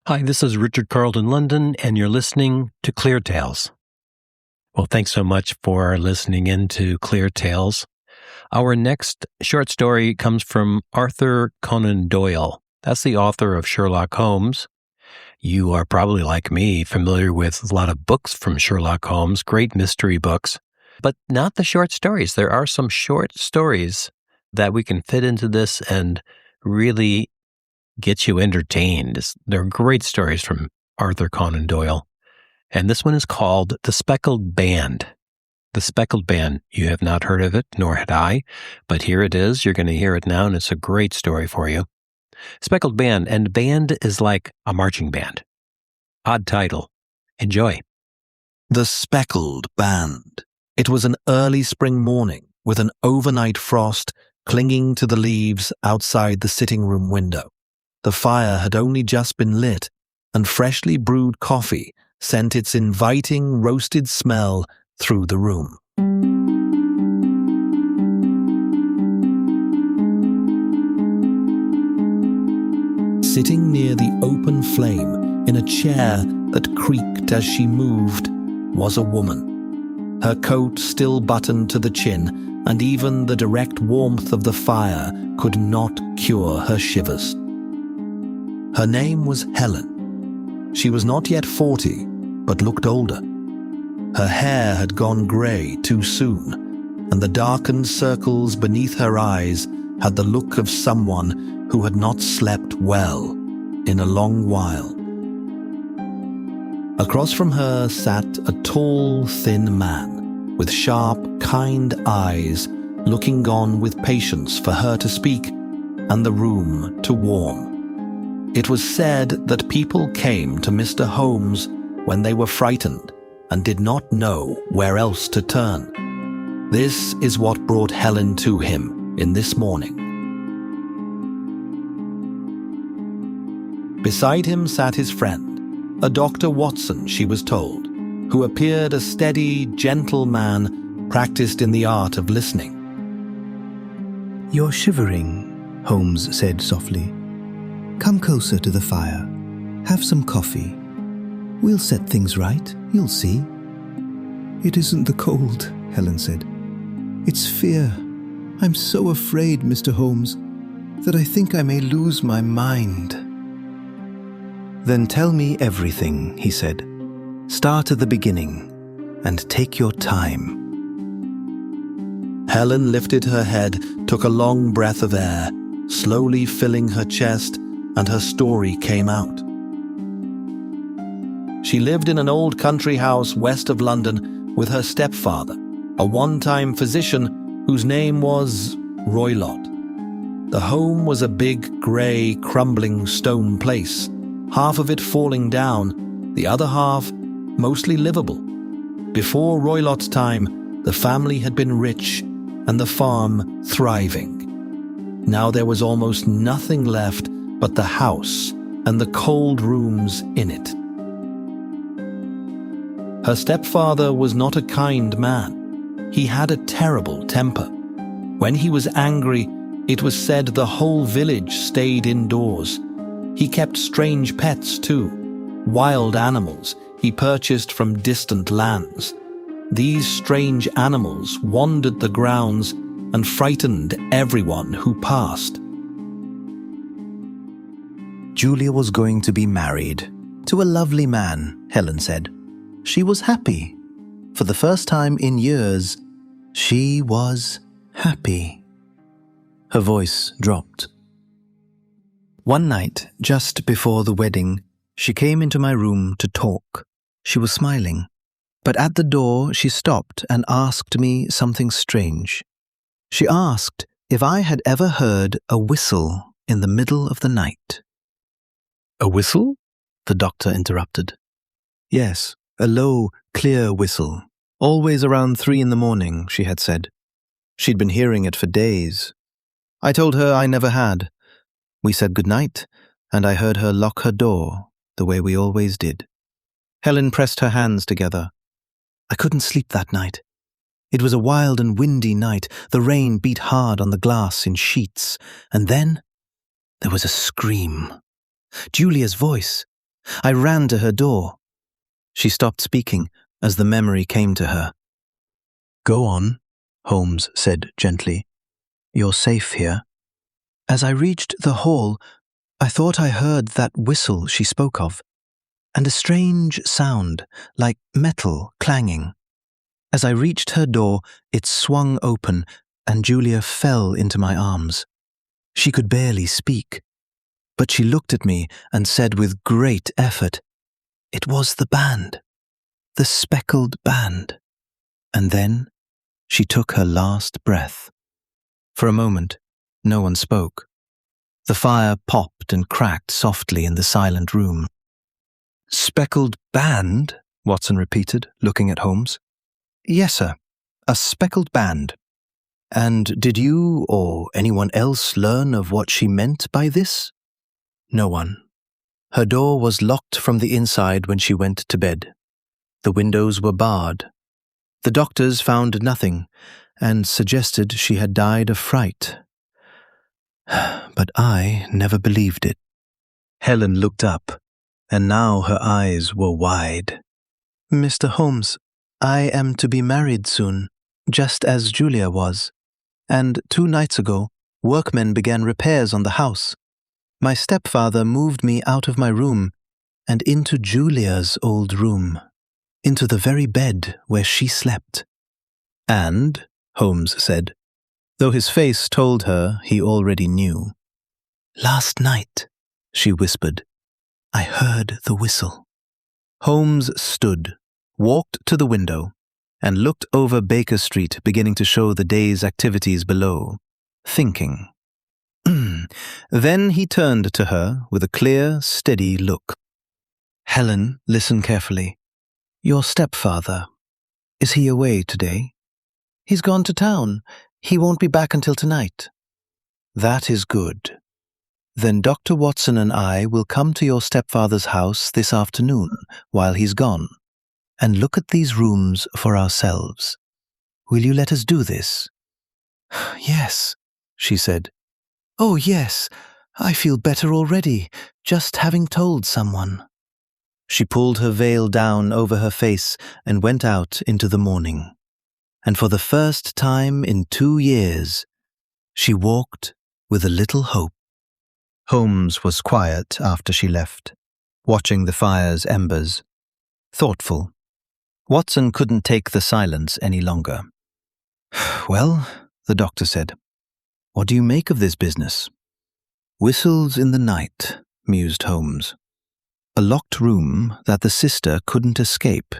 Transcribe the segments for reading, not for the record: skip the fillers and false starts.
Hi, this is Richard Carlton London, and you're listening to ClearTales. Well, thanks so much for listening in to ClearTales. Our next short story comes from Arthur Conan Doyle. That's the author of Sherlock Holmes. You are probably, like me, familiar with a lot of books from Sherlock Holmes, great mystery books, but not the short stories. There are some short stories that we can fit into this and really get you entertained. They're great stories from Arthur Conan Doyle. And this one is called The Speckled Band. The Speckled Band. You have not heard of it, nor had I, but here it is. You're going to hear it now, and it's a great story for you. Speckled Band, and band is like a marching band. Odd title. Enjoy. The Speckled Band. It was an early spring morning with an overnight frost clinging to the leaves outside the sitting room window. The fire had only just been lit, and freshly brewed coffee sent its inviting roasted smell through the room. Sitting near the open flame in a chair that creaked as she moved was a woman. Her coat still buttoned to the chin, and even the direct warmth of the fire could not cure her shivers. Her name was Helen. She was not yet 40, but looked older. Her hair had gone grey too soon, and the darkened circles beneath her eyes had the look of someone who had not slept well in a long while. Across from her sat a tall, thin man with sharp, kind eyes, looking on with patience for her to speak and the room to warm. It was said that people came to Mr. Holmes when they were frightened and did not know where else to turn. This is what brought Helen to him in this morning. Beside him sat his friend, a Dr. Watson, she was told, who appeared a steady, gentle man practiced in the art of listening. "You're shivering," Holmes said softly. "Come closer to the fire. Have some coffee. We'll set things right, you'll see." "It isn't the cold," Helen said. "It's fear. I'm so afraid, Mr. Holmes, that I think I may lose my mind." "Then tell me everything," he said. "Start at the beginning and take your time." Helen lifted her head, took a long breath of air, slowly filling her chest, and her story came out. She lived in an old country house west of London with her stepfather, a one-time physician whose name was Roylott. The home was a big, grey, crumbling stone place, half of it falling down, the other half mostly livable. Before Roylott's time, the family had been rich and the farm thriving. Now there was almost nothing left but the house and the cold rooms in it. Her stepfather was not a kind man. He had a terrible temper. When he was angry, it was said the whole village stayed indoors. He kept strange pets too, wild animals he purchased from distant lands. These strange animals wandered the grounds and frightened everyone who passed. Julia was going to be married to a lovely man, Helen said. She was happy. For the first time in years, she was happy. Her voice dropped. One night, just before the wedding, she came into my room to talk. She was smiling. But at the door, she stopped and asked me something strange. She asked if I had ever heard a whistle in the middle of the night. A whistle? The doctor interrupted. Yes, a low, clear whistle. Always around 3 a.m, she had said. She'd been hearing it for days. I told her I never had. We said goodnight, and I heard her lock her door, the way we always did. Helen pressed her hands together. I couldn't sleep that night. It was a wild and windy night. The rain beat hard on the glass in sheets. And then there was a scream. Julia's voice. I ran to her door. She stopped speaking as the memory came to her. "Go on," Holmes said gently. "You're safe here." As I reached the hall, I thought I heard that whistle she spoke of, and a strange sound, like metal clanging. As I reached her door, it swung open, and Julia fell into my arms. She could barely speak, but she looked at me and said with great effort, "It was the band, the Speckled Band." And then she took her last breath. For a moment, no one spoke. The fire popped and cracked softly in the silent room. "Speckled Band?" Watson repeated, looking at Holmes. "Yes, sir. A speckled band. And did you or anyone else learn of what she meant by this?" "No one. Her door was locked from the inside when she went to bed. The windows were barred. The doctors found nothing and suggested she had died of fright. But I never believed it." Helen looked up, and now her eyes were wide. "Mr. Holmes, I am to be married soon, just as Julia was. And 2 nights ago, workmen began repairs on the house. My stepfather moved me out of my room and into Julia's old room, into the very bed where she slept." "And," Holmes said, though his face told her he already knew. "Last night," she whispered, "I heard the whistle." Holmes stood, walked to the window, and looked over Baker Street, beginning to show the day's activities below, thinking. Then he turned to her with a clear, steady look. "Helen, listen carefully. Your stepfather, is he away today?" "He's gone to town. He won't be back until tonight." "That is good. Then Dr. Watson and I will come to your stepfather's house this afternoon while he's gone, and look at these rooms for ourselves. Will you let us do this?" "Yes," she said. "Oh, yes. I feel better already, just having told someone." She pulled her veil down over her face and went out into the morning. And for the first time in 2 years, she walked with a little hope. Holmes was quiet after she left, watching the fire's embers, thoughtful. Watson couldn't take the silence any longer. "Well," the doctor said, "what do you make of this business?" "Whistles in the night," mused Holmes. "A locked room that the sister couldn't escape.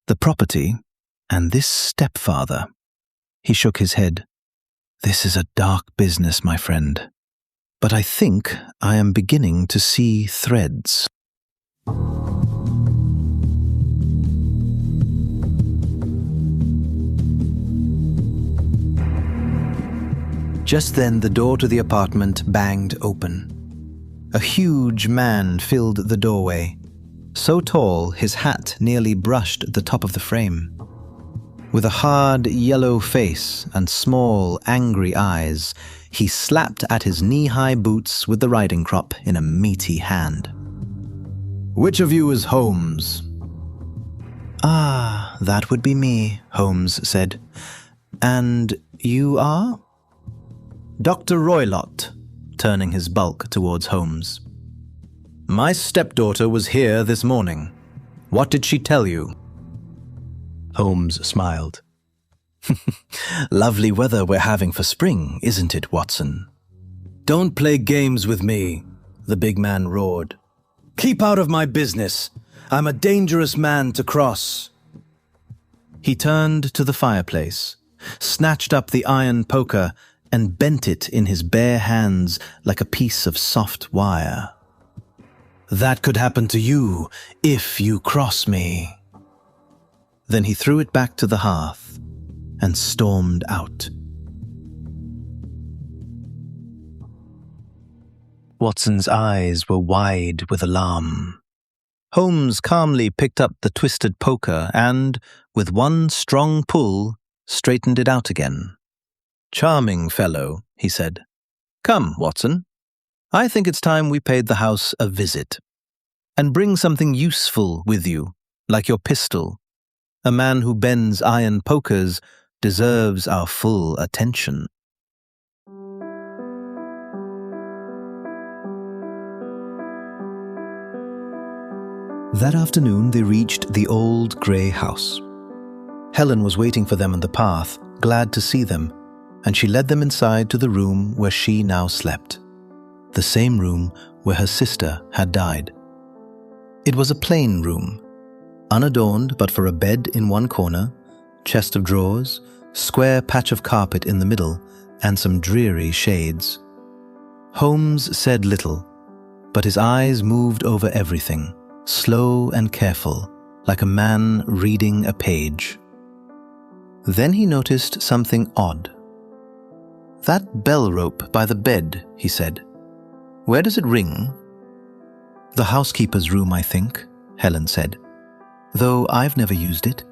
The property, and this stepfather." He shook his head. "This is a dark business, my friend. But I think I am beginning to see threads." Just then the door to the apartment banged open. A huge man filled the doorway, so tall his hat nearly brushed the top of the frame. With a hard yellow face and small, angry eyes, he slapped at his knee-high boots with the riding crop in a meaty hand. "Which of you is Holmes?" "Ah, that would be me," Holmes said. "And you are?" "Dr. Roylott," turning his bulk towards Holmes. "My stepdaughter was here this morning. What did she tell you?" Holmes smiled. "Lovely weather we're having for spring, isn't it, Watson?" "Don't play games with me," the big man roared. "Keep out of my business. I'm a dangerous man to cross." He turned to the fireplace, snatched up the iron poker, and bent it in his bare hands like a piece of soft wire. "That could happen to you if you cross me." Then he threw it back to the hearth and stormed out. Watson's eyes were wide with alarm. Holmes calmly picked up the twisted poker and, with one strong pull, straightened it out again. "Charming fellow," he said. "Come, Watson. I think it's time we paid the house a visit." And bring something useful with you, like your pistol. A man who bends iron pokers deserves our full attention. That afternoon they reached the old grey house. Helen was waiting for them on the path, glad to see them, and she led them inside to the room where she now slept. The same room where her sister had died. It was a plain room, unadorned but for a bed in one corner, chest of drawers, square patch of carpet in the middle, and some dreary shades. Holmes said little, but his eyes moved over everything, slow and careful, like a man reading a page. Then he noticed something odd. "That bell rope by the bed," he said. "Where does it ring?" "The housekeeper's room, I think," Helen said, "though I've never used it."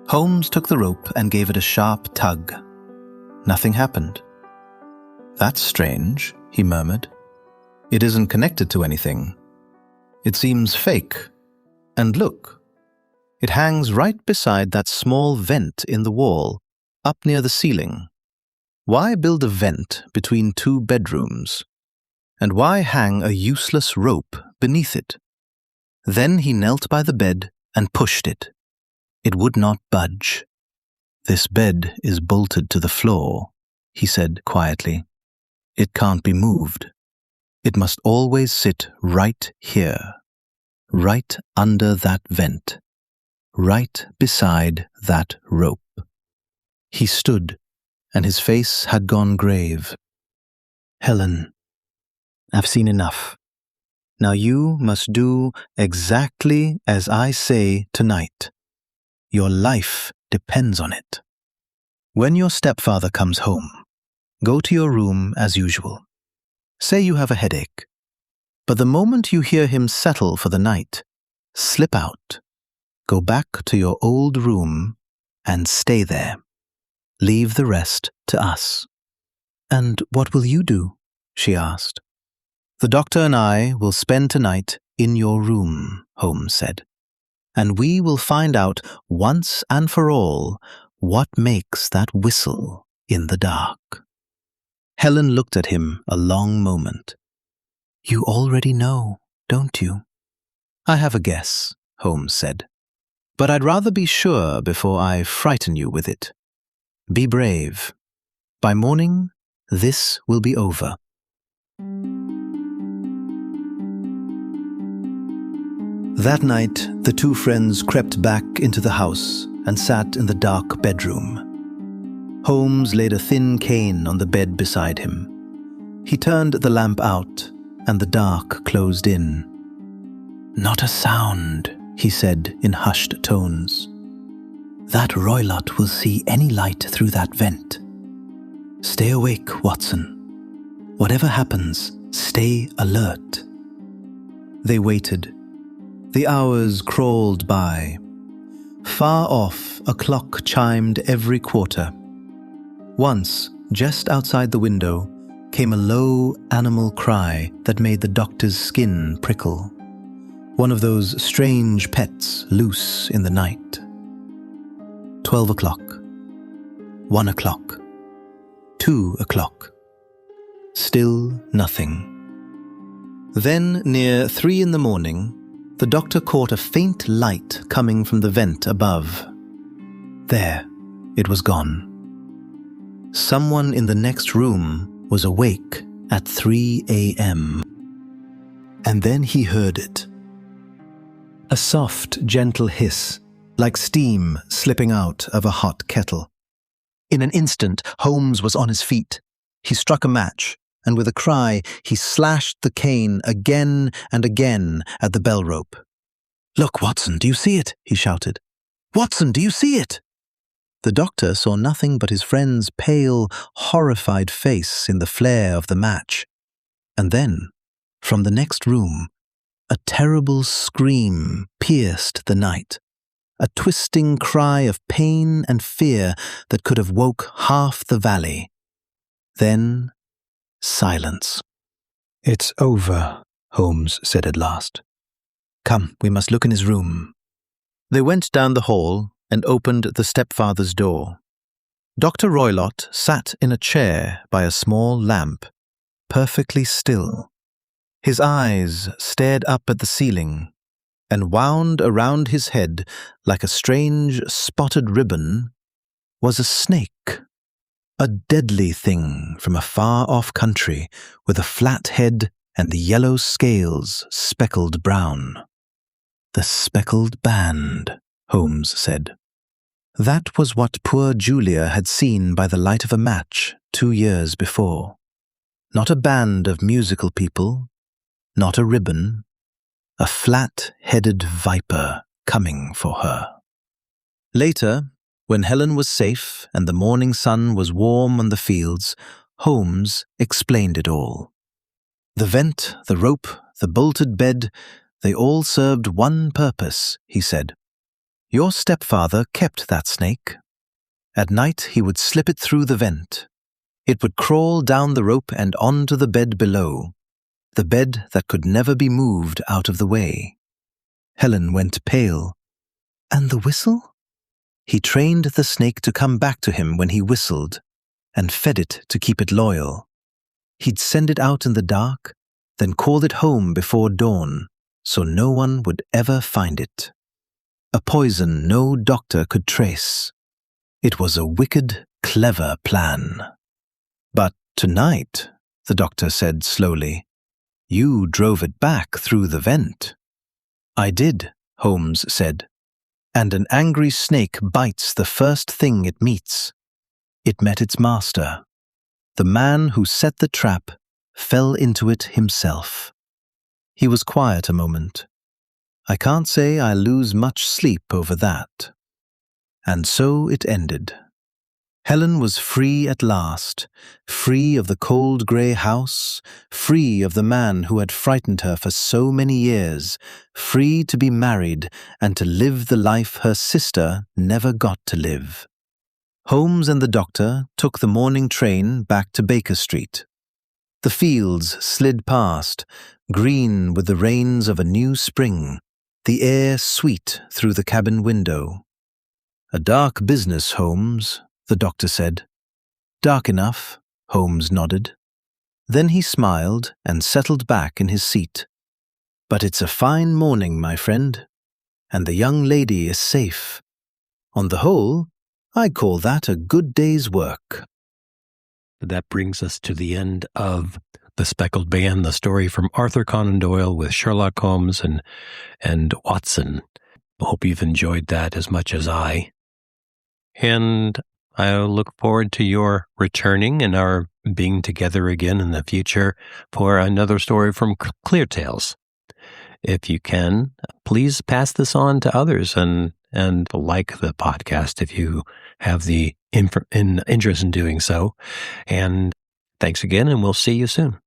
Holmes took the rope and gave it a sharp tug. Nothing happened. "That's strange," he murmured. "It isn't connected to anything. It seems fake. And look, it hangs right beside that small vent in the wall, up near the ceiling. Why build a vent between two bedrooms? And why hang a useless rope beneath it?" Then he knelt by the bed and pushed it. It would not budge. "This bed is bolted to the floor," he said quietly. "It can't be moved. It must always sit right here, right under that vent, right beside that rope." He stood, and his face had gone grave. "Helen, I've seen enough. Now you must do exactly as I say tonight. Your life depends on it. When your stepfather comes home, go to your room as usual. Say you have a headache. But the moment you hear him settle for the night, slip out, go back to your old room, and stay there. Leave the rest to us." "And what will you do?" she asked. "The doctor and I will spend tonight in your room," Holmes said, "and we will find out once and for all what makes that whistle in the dark." Helen looked at him a long moment. "You already know, don't you?" "I have a guess," Holmes said, "but I'd rather be sure before I frighten you with it. Be brave. By morning, this will be over." That night, the two friends crept back into the house and sat in the dark bedroom. Holmes laid a thin cane on the bed beside him. He turned the lamp out, and the dark closed in. "Not a sound," he said in hushed tones. "That Roylott will see any light through that vent. Stay awake, Watson. Whatever happens, stay alert." They waited. The hours crawled by. Far off, a clock chimed every quarter. Once, just outside the window, came a low animal cry that made the doctor's skin prickle. One of those strange pets loose in the night. 12 o'clock. 1 o'clock. 2 o'clock. Still nothing. Then, near 3 in the morning, the doctor caught a faint light coming from the vent above. There, it was gone. Someone in the next room was awake at 3 a.m. And then he heard it. A soft, gentle hiss, like steam slipping out of a hot kettle. In an instant, Holmes was on his feet. He struck a match, and with a cry, he slashed the cane again and again at the bell rope. "Look, Watson, do you see it?" he shouted. "Watson, do you see it?" The doctor saw nothing but his friend's pale, horrified face in the flare of the match. And then, from the next room, a terrible scream pierced the night. A twisting cry of pain and fear that could have woke half the valley. Then, silence. "It's over," Holmes said at last. Come, we must look in his room. They went down the hall and opened the stepfather's door. Dr. Roylott sat in a chair by a small lamp, perfectly still. His eyes stared up at the ceiling, and wound around his head like a strange spotted ribbon was a snake, a deadly thing from a far-off country with a flat head and the yellow scales speckled brown. The Speckled Band, Holmes said. That was what poor Julia had seen by the light of a match 2 years before. Not a band of musical people, not a ribbon, a flat-headed viper coming for her. Later, when Helen was safe and the morning sun was warm on the fields, Holmes explained it all. The vent, the rope, the bolted bed, they all served one purpose, he said. Your stepfather kept that snake. At night he would slip it through the vent. It would crawl down the rope and onto the bed below, the bed that could never be moved out of the way. Helen went pale. And the whistle? He trained the snake to come back to him when he whistled, and fed it to keep it loyal. He'd send it out in the dark, then call it home before dawn, so no one would ever find it. A poison no doctor could trace. It was a wicked, clever plan. But tonight, the doctor said slowly, you drove it back through the vent. I did, Holmes said. And an angry snake bites the first thing it meets. It met its master. The man who set the trap fell into it himself. He was quiet a moment. I can't say I lose much sleep over that. And so it ended. Helen was free at last, free of the cold grey house, free of the man who had frightened her for so many years, free to be married and to live the life her sister never got to live. Holmes and the doctor took the morning train back to Baker Street. The fields slid past, green with the rains of a new spring, the air sweet through the cabin window. A dark business, Holmes, the doctor said. Dark enough, Holmes nodded. Then he smiled and settled back in his seat. But it's a fine morning, my friend, and the young lady is safe. On the whole, I call that a good day's work. That brings us to the end of The Speckled Band, the story from Arthur Conan Doyle with Sherlock Holmes and Watson. I hope you've enjoyed that as much as I. And I look forward to your returning and our being together again in the future for another story from ClearTales. If you can, please pass this on to others and like the podcast if you have the interest in doing so. And thanks again, and we'll see you soon.